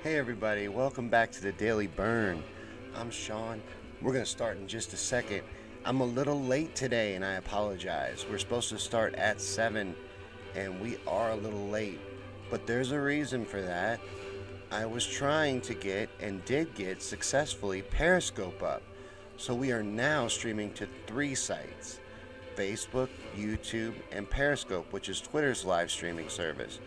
Hey everybody, welcome back to the Daily Bern. I'm Sean. We're going to start in just a second. I'm a little late today and I apologize. We're supposed to start at 7 and we are a little late. But there's a reason for that. I was trying to get and did get successfully Periscope up. So we are now streaming to 3 sites: Facebook, YouTube, and Periscope, which is Twitter's live streaming service.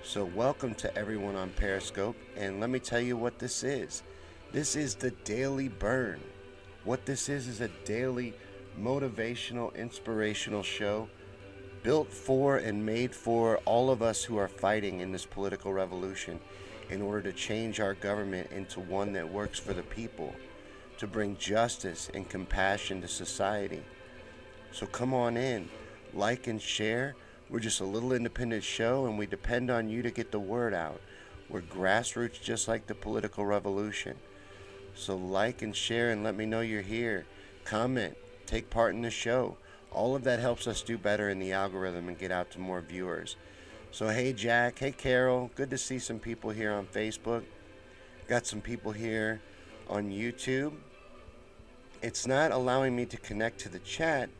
So, welcome to everyone on Periscope, and let me tell you what this is. This is the Daily Bern. What this is a daily motivational, inspirational show built for and made for all of us who are fighting in this political revolution in order to change our government into one that works for the people, to bring justice and compassion to society. So come on in, like and share. We're just a little independent show and we depend on you to get the word out. We're grassroots just like the political revolution. So like and share and let me know you're here. Comment, take part in the show. All of that helps us do better in the algorithm and get out to more viewers. So hey Jack, hey Carol, good to see some people here on Facebook. Got some people here on YouTube. It's not allowing me to connect to the chat,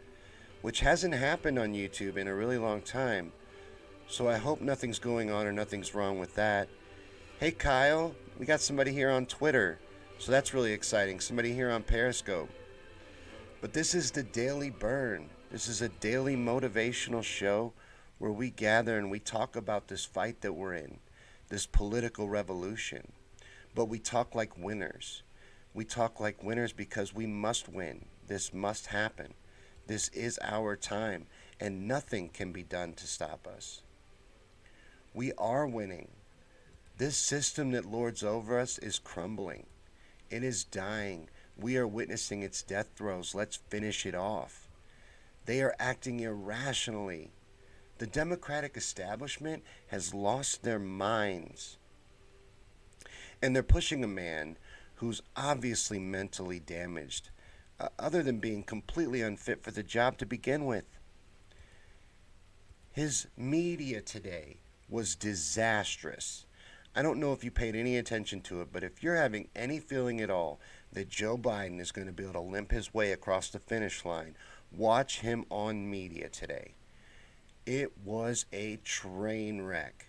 which hasn't happened on YouTube in a really long time. So I hope nothing's going on or nothing's wrong with that. Hey Kyle, we got somebody here on Twitter. So that's really exciting. Somebody here on Periscope. But this is the Daily Bern. This is a daily motivational show where we gather and we talk about this fight that we're in, this political revolution. But we talk like winners. We talk like winners because we must win. This must happen. This is our time, and nothing can be done to stop us. We are winning. This system that lords over us is crumbling. It is dying. We are witnessing its death throes. Let's finish it off. They are acting irrationally. The Democratic establishment has lost their minds. And they're pushing a man who's obviously mentally damaged, other than being completely unfit for the job to begin with. His media today was disastrous. I don't know if you paid any attention to it, but if you're having any feeling at all that Joe Biden is going to be able to limp his way across the finish line, watch him on media today. It was a train wreck.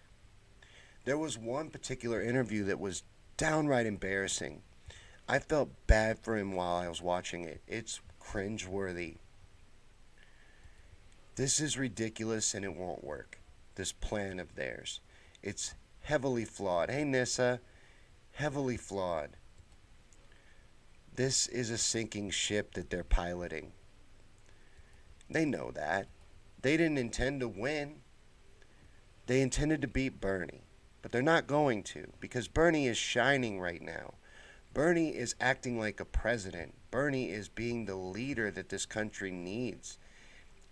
There was one particular interview that was downright embarrassing. I felt bad for him while I was watching it. It's cringeworthy. This is ridiculous and it won't work. This plan of theirs. It's heavily flawed. Hey Nissa, heavily flawed. This is a sinking ship that they're piloting. They know that. They didn't intend to win. They intended to beat Bernie. But they're not going to because Bernie is shining right now. Bernie is acting like a president. Bernie is being the leader that this country needs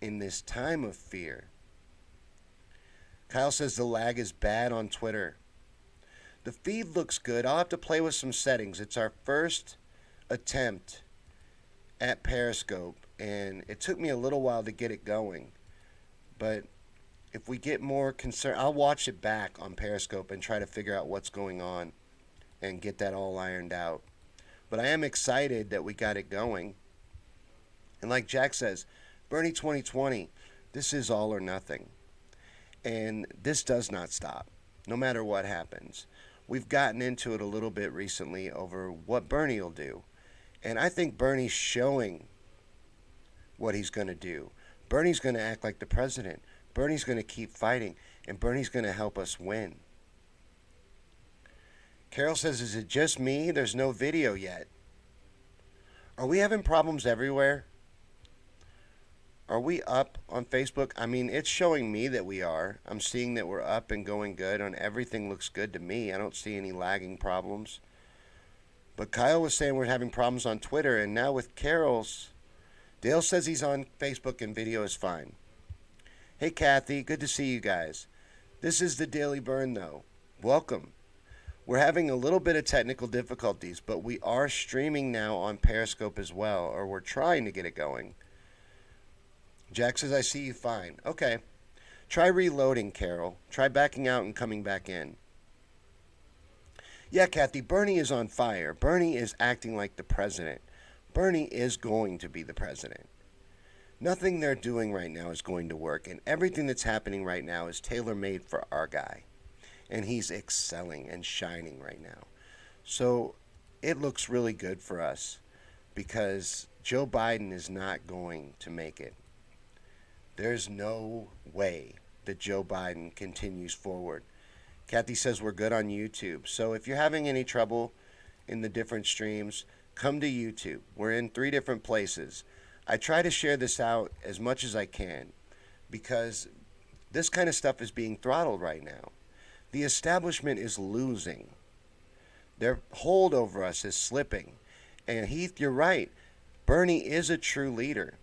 in this time of fear. Kyle says the lag is bad on Twitter. The feed looks good. I'll have to play with some settings. It's our first attempt at Periscope, and it took me a little while to get it going. But if we get more concerned, I'll watch it back on Periscope and try to figure out what's going on and get that all ironed out. But I am excited that we got it going. And like Jack says, Bernie 2020, this is all or nothing. And this does not stop, no matter what happens. We've gotten into it a little bit recently over what Bernie will do. And I think Bernie's showing what he's going to do. Bernie's going to act like the president. Bernie's going to keep fighting. And Bernie's going to help us win. Carol says, is it just me? There's no video yet. Are we having problems everywhere? Are we up on Facebook? I mean, it's showing me that we are. I'm seeing that we're up and going good. On everything looks good to me. I don't see any lagging problems. But Kyle was saying we're having problems on Twitter, and now with Carol's, Dale says he's on Facebook and video is fine. Hey Kathy, good to see you guys. This is the Daily Bern though. Welcome. We're having a little bit of technical difficulties, but we are streaming now on Periscope as well, or we're trying to get it going. Jack says, I see you fine. Okay. Try reloading, Carol. Try backing out and coming back in. Yeah, Kathy, Bernie is on fire. Bernie is acting like the president. Bernie is going to be the president. Nothing they're doing right now is going to work, and everything that's happening right now is tailor made for our guy. And he's excelling and shining right now. So it looks really good for us because Joe Biden is not going to make it. There's no way that Joe Biden continues forward. Kathy says we're good on YouTube. So if you're having any trouble in the different streams, come to YouTube. We're in 3 different places. I try to share this out as much as I can because this kind of stuff is being throttled right now. The establishment is losing. Their hold over us is slipping. And Heath, you're right. Bernie is a true leader.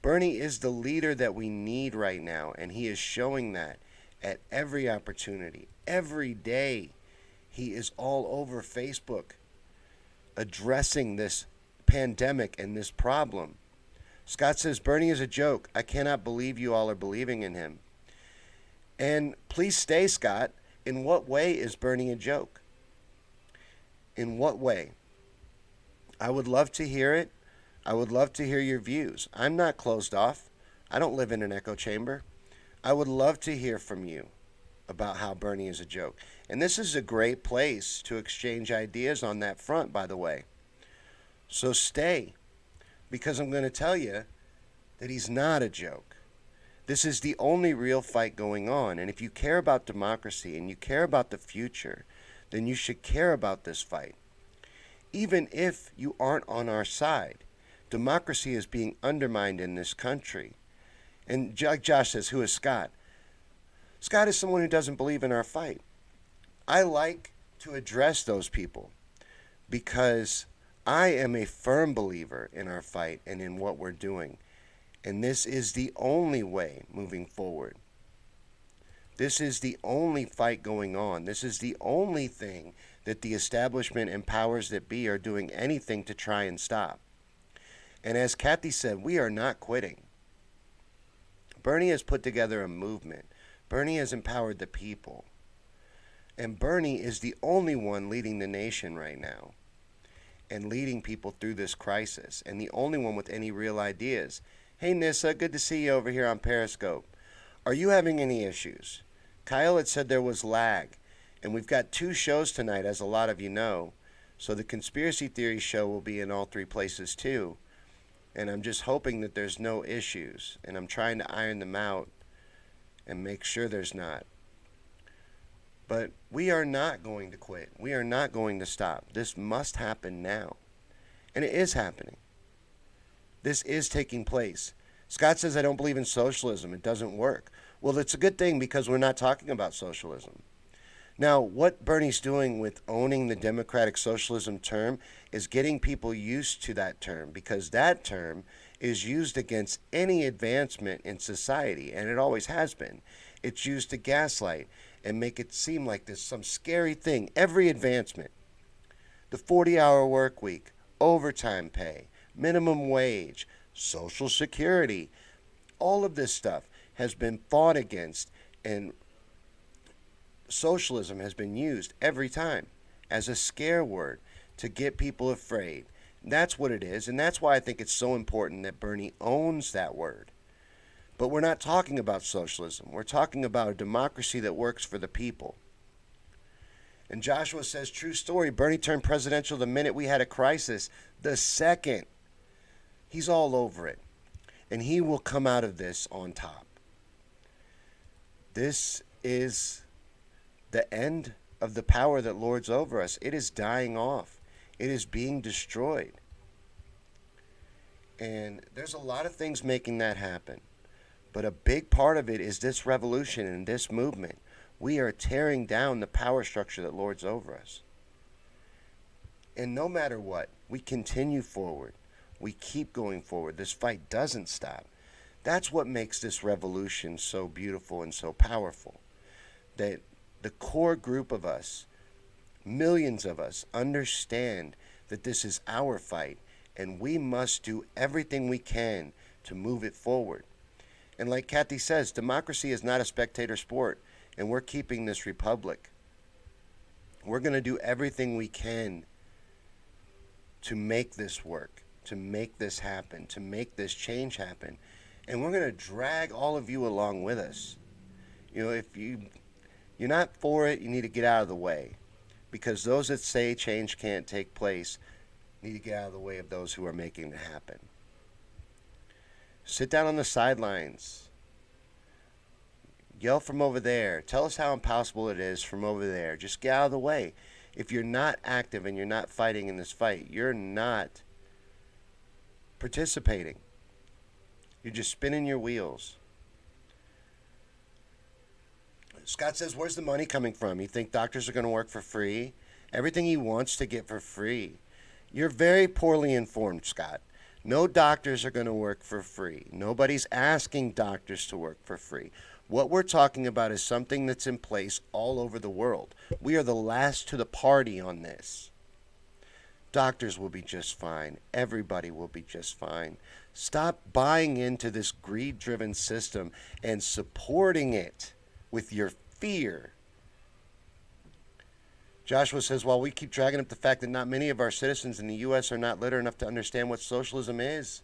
Bernie is the leader that we need right now, and he is showing that at every opportunity. Every day, he is all over Facebook addressing this pandemic and this problem. Scott says, Bernie is a joke. I cannot believe you all are believing in him. And please stay, Scott. In what way is Bernie a joke? In what way? I would love to hear it. I would love to hear your views. I'm not closed off. I don't live in an echo chamber. I would love to hear from you about how Bernie is a joke. And this is a great place to exchange ideas on that front, by the way. So stay, because I'm going to tell you that he's not a joke. This is the only real fight going on. And if you care about democracy and you care about the future, then you should care about this fight. Even if you aren't on our side, democracy is being undermined in this country. And Josh says, who is Scott? Scott is someone who doesn't believe in our fight. I like to address those people because I am a firm believer in our fight and in what we're doing. And this is the only way moving forward. This is the only fight going on. This is the only thing that the establishment and powers that be are doing anything to try and stop. And as Kathy said, we are not quitting. Bernie has put together a movement. Bernie has empowered the people. And Bernie is the only one leading the nation right now and leading people through this crisis, and the only one with any real ideas. Hey, Nissa, good to see you over here on Periscope. Are you having any issues? Kyle had said there was lag, and we've got 2 shows tonight, as a lot of you know. So the conspiracy theory show will be in all 3 places too. And I'm just hoping that there's no issues, and I'm trying to iron them out and make sure there's not. But we are not going to quit. We are not going to stop. This must happen now. And it is happening. This is taking place. Scott says, I don't believe in socialism. It doesn't work. Well, it's a good thing because we're not talking about socialism. Now, what Bernie's doing with owning the democratic socialism term is getting people used to that term, because that term is used against any advancement in society, and it always has been. It's used to gaslight and make it seem like there's some scary thing. Every advancement, the 40-hour work week, overtime pay, minimum wage, Social Security, all of this stuff has been fought against, and socialism has been used every time as a scare word to get people afraid. That's what it is, and that's why I think it's so important that Bernie owns that word. But we're not talking about socialism. We're talking about a democracy that works for the people. And Joshua says, true story, Bernie turned presidential the minute we had a crisis. The second. He's all over it. And he will come out of this on top. This is the end of the power that lords over us. It is dying off. It is being destroyed. And there's a lot of things making that happen. But a big part of it is this revolution and this movement. We are tearing down the power structure that lords over us. And no matter what, we continue forward. We keep going forward. This fight doesn't stop. That's what makes this revolution so beautiful and so powerful. That the core group of us, millions of us, understand that this is our fight, and we must do everything we can to move it forward. And like Kathy says, democracy is not a spectator sport, and we're keeping this republic. We're going to do everything we can to make this work, to make this happen, to make this change happen. And we're going to drag all of you along with us. If you're not for it, you need to get out of the way. Because those that say change can't take place need to get out of the way of those who are making it happen. Sit down on the sidelines. Yell from over there. Tell us how impossible it is from over there. Just get out of the way. If you're not active and you're not fighting in this fight, you're not participating. You're just spinning your wheels. Scott says, where's the money coming from? You think doctors are going to work for free? Everything he wants to get for free. You're very poorly informed, Scott. No doctors are going to work for free. Nobody's asking doctors to work for free. What we're talking about is something that's in place all over the world. We are the last to the party on this. Doctors will be just fine. Everybody will be just fine. Stop buying into this greed-driven system and supporting it with your fear. Joshua says, while we keep dragging up the fact that not many of our citizens in the U.S. are not literate enough to understand what socialism is.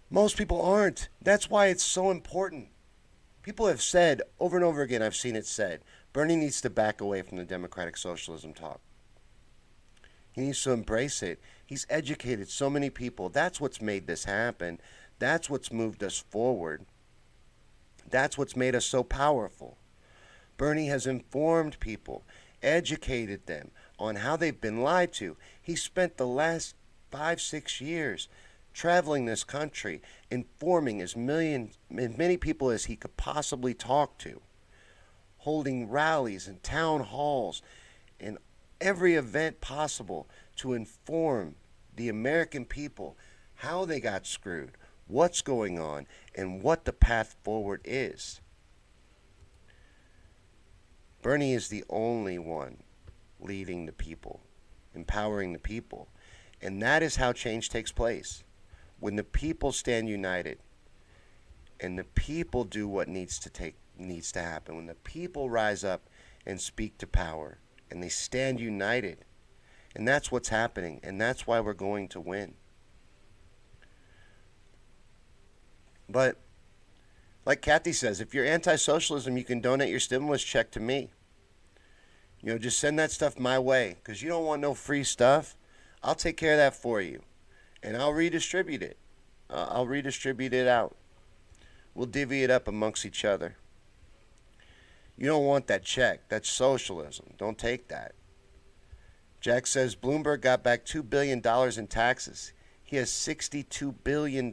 Most people aren't. That's why it's so important. People have said, over and over again, I've seen it said, Bernie needs to back away from the democratic socialism talk. He needs to embrace it. He's educated so many people. That's what's made this happen. That's what's moved us forward. That's what's made us so powerful. Bernie has informed people, educated them on how they've been lied to. He spent the last 5-6 years traveling this country, informing as many people as he could possibly talk to, holding rallies and town halls and every event possible to inform the American people how they got screwed, what's going on, and what the path forward is. Bernie is the only one leading the people, empowering the people. And that is how change takes place. When the people stand united and the people do what needs to happen, when the people rise up and speak to power and they stand united, and that's what's happening, and that's why we're going to win. But like Kathy says, if you're anti-socialism, you can donate your stimulus check to me. Just send that stuff my way, because you don't want no free stuff. I'll take care of that for you, and I'll redistribute it. I'll redistribute it out. We'll divvy it up amongst each other. You don't want that check. That's socialism. Don't take that. Jack says Bloomberg got back $2 billion in taxes. He has $62 billion.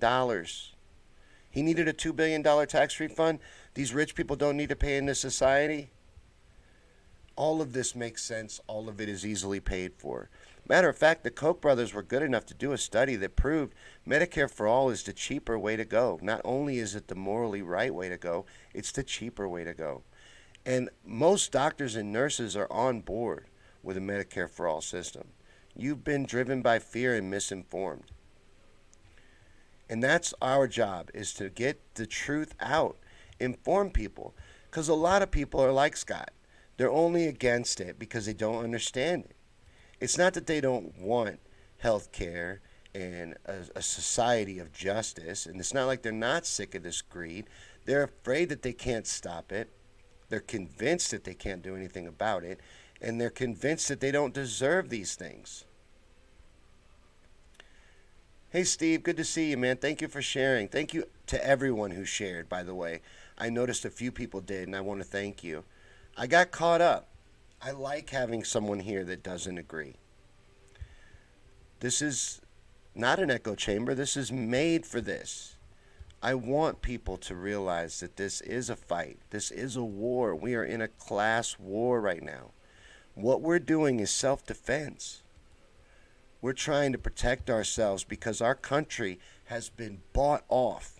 He needed a $2 billion tax refund. These rich people don't need to pay into society. All of this makes sense. All of it is easily paid for. Matter of fact, the Koch brothers were good enough to do a study that proved Medicare for all is the cheaper way to go. Not only is it the morally right way to go, it's the cheaper way to go. And most doctors and nurses are on board with a Medicare for all system. You've been driven by fear and misinformed. And that's our job, is to get the truth out, inform people. Because a lot of people are like Scott. They're only against it because they don't understand it. It's not that they don't want health care and a society of justice, and it's not like they're not sick of this greed. They're afraid that they can't stop it. They're convinced that they can't do anything about it, and they're convinced that they don't deserve these things. Hey, Steve, good to see you, man. Thank you for sharing. Thank you to everyone who shared, by the way. I noticed a few people did, and I want to thank you. I got caught up. I like having someone here that doesn't agree. This is not an echo chamber. This is made for this. I want people to realize that this is a fight. This is a war. We are in a class war right now. What we're doing is self-defense. We're trying to protect ourselves because our country has been bought off.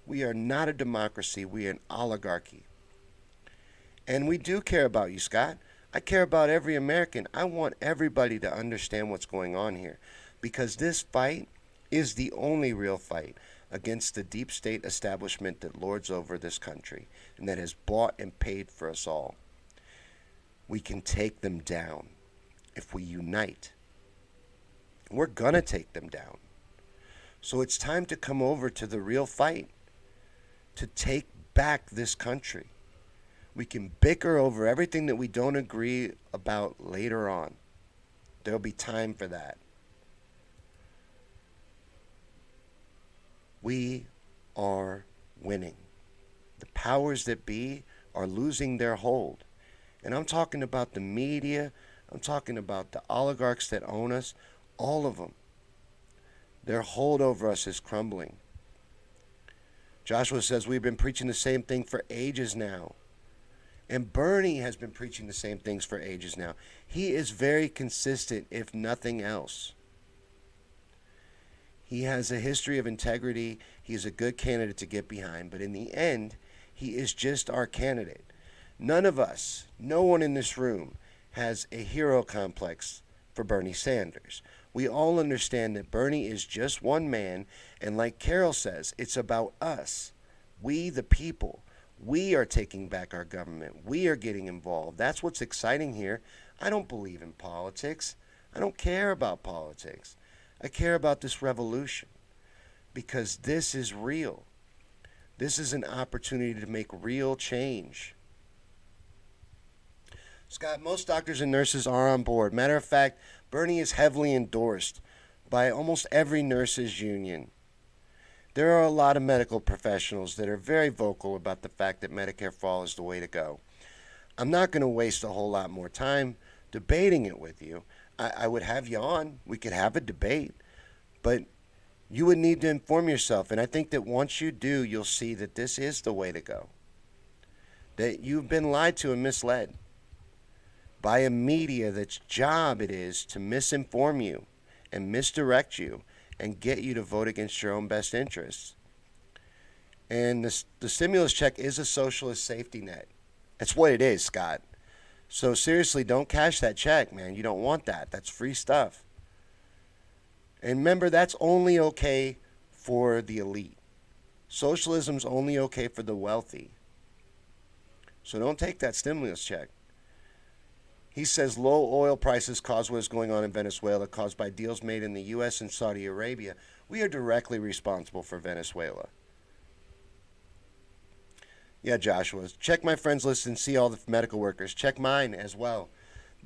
We are not a democracy. We are an oligarchy. And we do care about you, Scott. I care about every American. I want everybody to understand what's going on here, because this fight is the only real fight against the deep state establishment that lords over this country and that has bought and paid for us all. We can take them down if we unite. We're going to take them down. So it's time to come over to the real fight, to take back this country. We can bicker over everything that we don't agree about later on. There'll be time for that. We are winning. The powers that be are losing their hold. And I'm talking about the media. I'm talking about the oligarchs that own us. All of them. Their hold over us is crumbling. Joshua says we've been preaching the same thing for ages now. And Bernie has been preaching the same things for ages now. He is very consistent, if nothing else. He has a history of integrity. He's a good candidate to get behind. But in the end, he is just our candidate. None of us, no one in this room, has a hero complex for Bernie Sanders. We all understand that Bernie is just one man, and like Carol says, it's about us. We, the people. We are taking back our government. We are getting involved. That's what's exciting here. I don't believe in politics. I don't care about politics. I care about this revolution because this is real. This is an opportunity to make real change. Scott, most doctors and nurses are on board. Matter of fact, Bernie is heavily endorsed by almost every nurses union. There are a lot of medical professionals that are very vocal about the fact that Medicare for All is the way to go. I'm not going to waste a whole lot more time debating it with you. I would have you on. We could have a debate. But you would need to inform yourself. And I think that once you do, you'll see that this is the way to go. That you've been lied to and misled by a media that's job it is to misinform you and misdirect you and get you to vote against your own best interests. And the stimulus check is a socialist safety net. That's what it is, Scott. So seriously, don't cash that check, man. You don't want that. That's free stuff. And remember, that's only okay for the elite. Socialism's only okay for the wealthy. So don't take that stimulus check. He says low oil prices cause what is going on in Venezuela, caused by deals made in the U.S. and Saudi Arabia. We are directly responsible for Venezuela. Yeah, Joshua. Check my friends list and see all the medical workers. Check mine as well.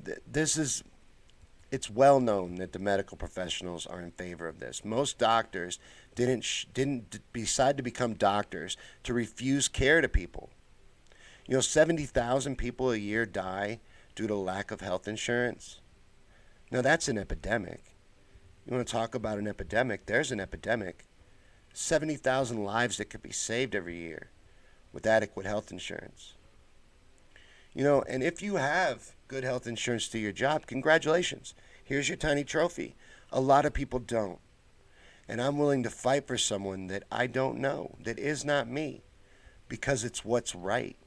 It's well known that the medical professionals are in favor of this. Most doctors didn't decide to become doctors to refuse care to people. 70,000 people a year die due to lack of health insurance. Now that's an epidemic. You want to talk about an epidemic? There's an epidemic. 70,000 lives that could be saved every year with adequate health insurance. And if you have good health insurance through your job, congratulations. Here's your tiny trophy. A lot of people don't. And I'm willing to fight for someone that I don't know, that is not me, because it's what's right.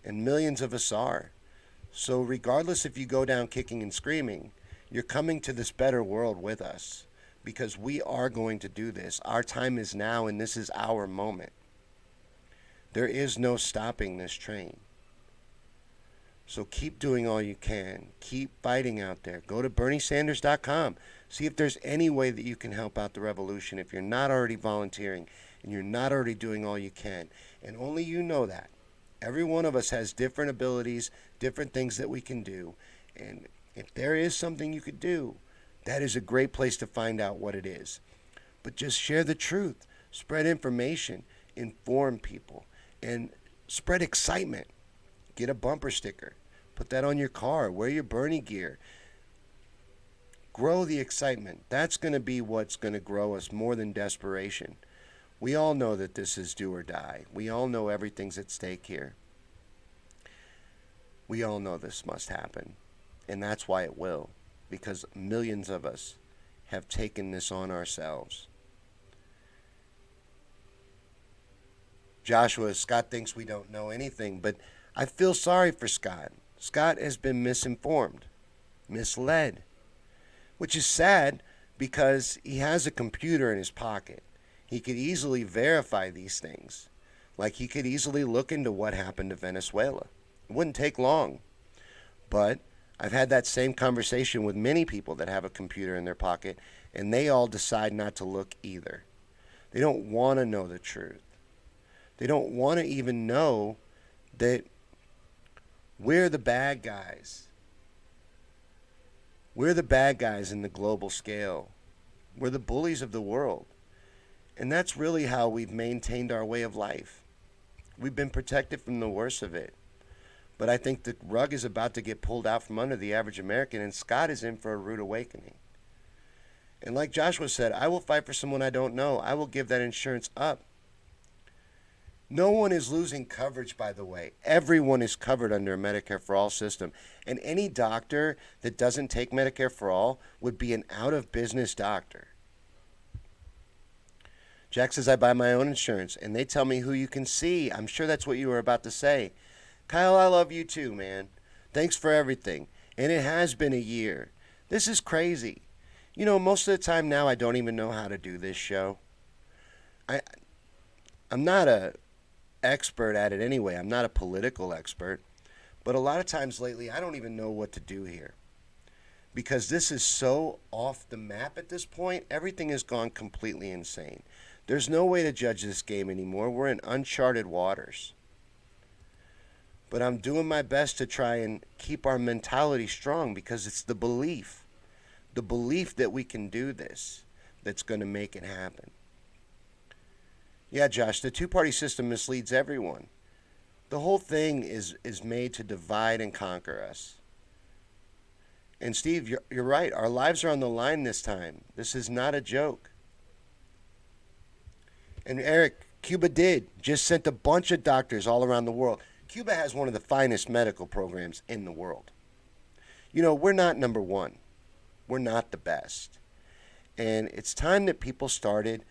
And millions of us are. So regardless if you go down kicking and screaming, you're coming to this better world with us because we are going to do this. Our time is now, and this is our moment. There is no stopping this train. So keep doing all you can. Keep fighting out there. Go to BernieSanders.com. See if there's any way that you can help out the revolution if you're not already volunteering and you're not already doing all you can. And only you know that. Every one of us has different abilities, different things that we can do. And if there is something you could do, that is a great place to find out what it is. But just share the truth. Spread information. Inform people. And spread excitement. Get a bumper sticker. Put that on your car. Wear your Bernie gear. Grow the excitement. That's going to be what's going to grow us more than desperation. We all know that this is do or die. We all know everything's at stake here. We all know this must happen. And that's why it will. Because millions of us have taken this on ourselves. Joshua, Scott thinks we don't know anything, but I feel sorry for Scott. Scott has been misinformed, misled, which is sad because he has a computer in his pocket. He could easily verify these things. Like he could easily look into what happened to Venezuela It wouldn't take long. But I've had that same conversation with many people that have a computer in their pocket, and they all decide not to look either. They don't want to know the truth. They don't want to even know that we're the bad guys. We're the bad guys in the global scale. We're the bullies of the world. And that's really how we've maintained our way of life. We've been protected from the worst of it. But I think the rug is about to get pulled out from under the average American, and Scott is in for a rude awakening. And like Joshua said, I will fight for someone I don't know. I will give that insurance up. No one is losing coverage, by the way. Everyone is covered under a Medicare for All system. And any doctor that doesn't take Medicare for All would be an out-of-business doctor. Jack says, I buy my own insurance, and they tell me who you can see. I'm sure that's what you were about to say. Kyle, I love you too, man. Thanks for everything. And it has been a year. This is crazy. You know, most of the time now I don't even know how to do this show. I'm not a expert at it anyway. I'm not a political expert. But a lot of times lately I don't even know what to do here. Because this is so off the map at this point. Everything has gone completely insane. There's no way to judge this game anymore. We're in uncharted waters. But I'm doing my best to try and keep our mentality strong, because it's the belief that we can do this that's going to make it happen. Yeah, Josh, the two-party system misleads everyone. The whole thing is made to divide and conquer us. And Steve, you're right. Our lives are on the line this time. This is not a joke. And Eric, Cuba just sent a bunch of doctors all around the world. Cuba has one of the finest medical programs in the world. You know, we're not number one. We're not the best. And it's time that people started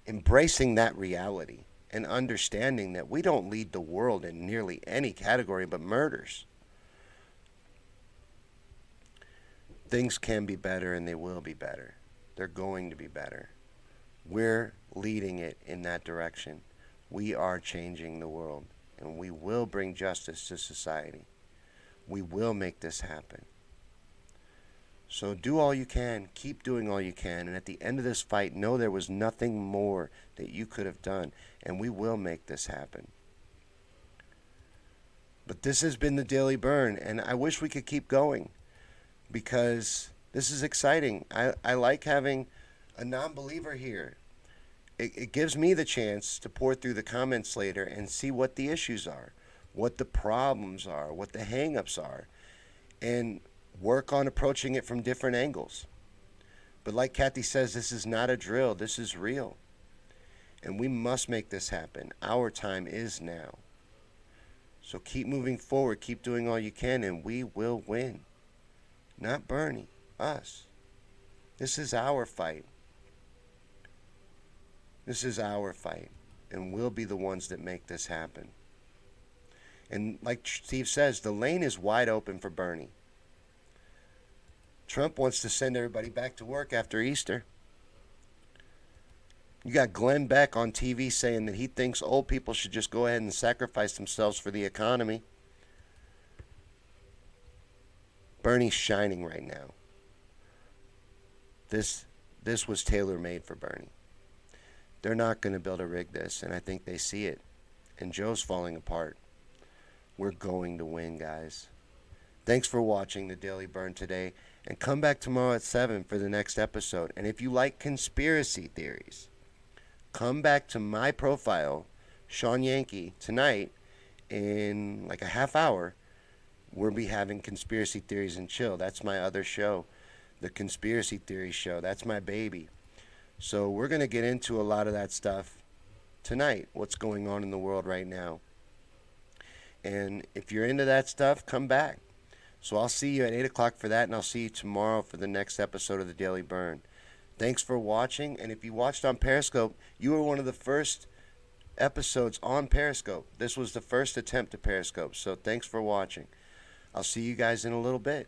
embracing that reality and understanding that we don't lead the world in nearly any category but murders. Things can be better, and they will be better. They're going to be better. We're leading it in that direction. We are changing the world, and we will bring justice to society. We will make this happen. So do all you can. Keep doing all you can. And at the end of this fight, know there was nothing more that you could have done. And we will make this happen. But this has been the Daily Bern. And I wish we could keep going, because this is exciting. I like having a non-believer here. It gives me the chance to pour through the comments later and see what the issues are, what the problems are, what the hang-ups are, and work on approaching it from different angles. But like Kathy says, this is not a drill. This is real. And we must make this happen. Our time is now. So keep moving forward. Keep doing all you can, and we will win. Not Bernie, us. This is our fight. This is our fight. And we'll be the ones that make this happen. And like Steve says, the lane is wide open for Bernie. Trump wants to send everybody back to work after Easter. You got Glenn Beck on TV saying that he thinks old people should just go ahead and sacrifice themselves for the economy. Bernie's shining right now. This was tailor-made for Bernie. They're not going to be able to rig this, and I think they see it. And Joe's falling apart. We're going to win, guys. Thanks for watching the Daily Bern today, and come back tomorrow at 7 for the next episode. And if you like conspiracy theories, come back to my profile, Sean Yankee, tonight in like a half hour. We'll be having Conspiracy Theories and Chill. That's my other show, the Conspiracy Theories Show. That's my baby. So we're going to get into a lot of that stuff tonight, what's going on in the world right now. And if you're into that stuff, come back. So I'll see you at 8 o'clock for that, and I'll see you tomorrow for the next episode of the Daily Bern. Thanks for watching, and if you watched on Periscope, you were one of the first episodes on Periscope. This was the first attempt to Periscope, so thanks for watching. I'll see you guys in a little bit.